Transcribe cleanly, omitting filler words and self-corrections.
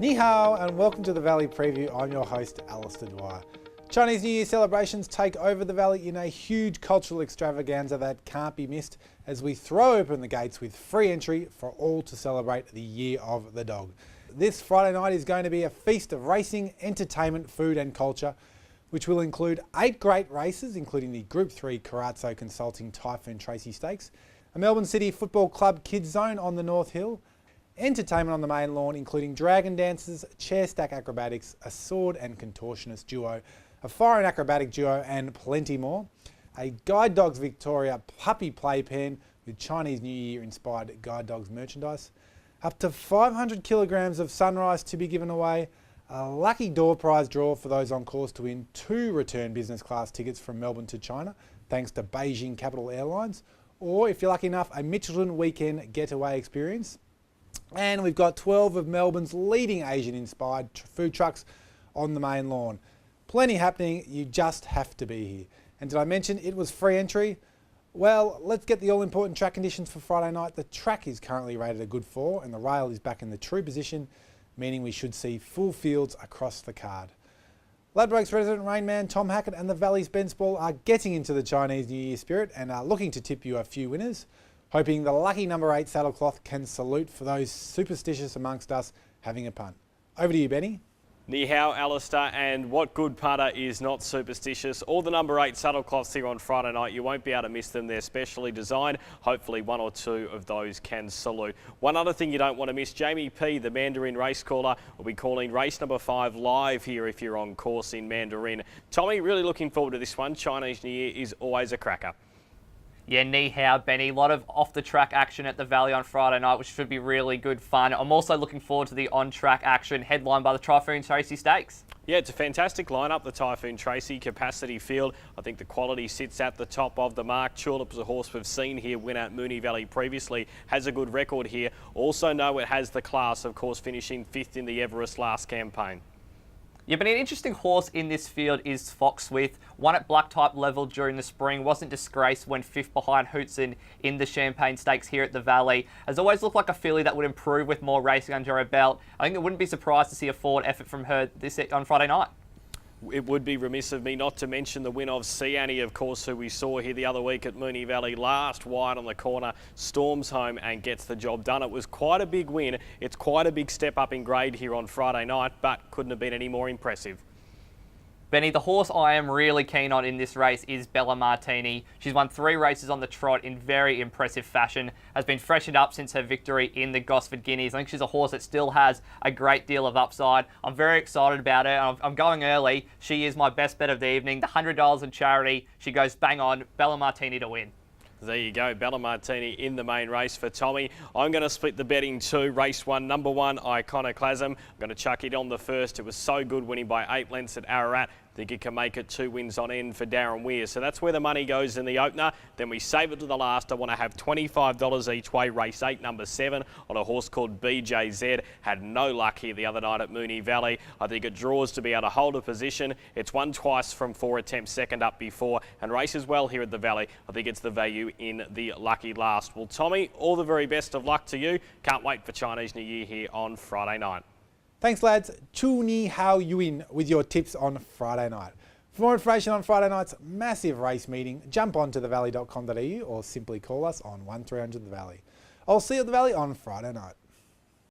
Ni hao and welcome to the Valley Preview. I'm your host, Alistair Dwyer. Chinese New Year celebrations take over the Valley in a huge cultural extravaganza that can't be missed as we throw open the gates with free entry for all to celebrate the Year of the Dog. This Friday night is going to be a feast of racing, entertainment, food and culture, which will include 8 great races, including the Group 3 Carazzo Consulting Typhoon Tracy Stakes, a Melbourne City Football Club Kids Zone on the North Hill, entertainment on the main lawn including dragon dances, chair stack acrobatics, a sword and contortionist duo, a foreign acrobatic duo and plenty more, a Guide Dogs Victoria puppy playpen with Chinese New Year inspired Guide Dogs merchandise, up to 500 kilograms of sunrise to be given away, a lucky door prize draw for those on course to win 2 return business class tickets from Melbourne to China thanks to Beijing Capital Airlines, or if you're lucky enough, a Michelin weekend getaway experience. And we've got 12 of Melbourne's leading Asian-inspired food trucks on the main lawn. Plenty happening, you just have to be here. And did I mention it was free entry? Well, let's get the all-important track conditions for Friday night. The track is currently rated a good 4 and the rail is back in the true position, meaning we should see full fields across the card. Ladbrokes resident Rainman Tom Hackett and the Valley's Ben Spall are getting into the Chinese New Year spirit and are looking to tip you a few winners, hoping the lucky number 8 saddlecloth can salute for those superstitious amongst us having a punt. Over to you, Benny. Ni hao, Alistair, and what good punter is not superstitious? All the number 8 saddlecloths here on Friday night, you won't be able to miss them. They're specially designed. Hopefully 1 or 2 of those can salute. One other thing you don't want to miss, Jamie P, the Mandarin race caller, will be calling race number 5 live here if you're on course in Mandarin. Tommy, really looking forward to this one. Chinese New Year is always a cracker. Yeah, ni hao, Benny. A lot of off-the-track action at the Valley on Friday night, which should be really good fun. I'm also looking forward to the on-track action headlined by the Typhoon Tracy Stakes. Yeah, it's a fantastic lineup, the Typhoon Tracy capacity field. I think the quality sits at the top of the mark. Tulip is a horse we've seen here win at Moonee Valley previously, has a good record here. Also know it has the class, of course, finishing 5th in the Everest last campaign. Yeah, but an interesting horse in this field is Foxwith. Won at black type level during the spring, wasn't disgraced when 5th behind Hootson in the Champagne Stakes here at the Valley. Has always looked like a filly that would improve with more racing under her belt. I think it wouldn't be surprised to see a forward effort from her on Friday night. It would be remiss of me not to mention the win of Sea Annie, of course, who we saw here the other week at Moonee Valley. Last wide on the corner, storms home and gets the job done. It was quite a big win. It's quite a big step up in grade here on Friday night, but couldn't have been any more impressive. Benny, the horse I am really keen on in this race is Bella Martini. She's won 3 races on the trot in very impressive fashion, has been freshened up since her victory in the Gosford Guineas. I think she's a horse that still has a great deal of upside. I'm very excited about her. I'm going early. She is my best bet of the evening. The $100 in charity. She goes bang on. Bella Martini to win. There you go, Bella Martini in the main race for Tommy. I'm going to split the betting 2. Race 1, number 1, Iconoclasm. I'm going to chuck it on the first. It was so good winning by 8 lengths at Ararat. I think it can make it 2 wins on end for Darren Weir. So that's where the money goes in the opener. Then we save it to the last. I want to have $25 each way. Race 8, number 7, on a horse called BJZ. Had no luck here the other night at Moonee Valley. I think it draws to be able to hold a position. It's won twice from 4 attempts, second up before, and races well here at the Valley. I think it's the value in the lucky last. Well, Tommy, all the very best of luck to you. Can't wait for Chinese New Year here on Friday night. Thanks lads, Chu Ni Hao Yuin with your tips on Friday night. For more information on Friday night's massive race meeting, jump on to thevalley.com.au or simply call us on 1300 The Valley. I'll see you at the Valley on Friday night.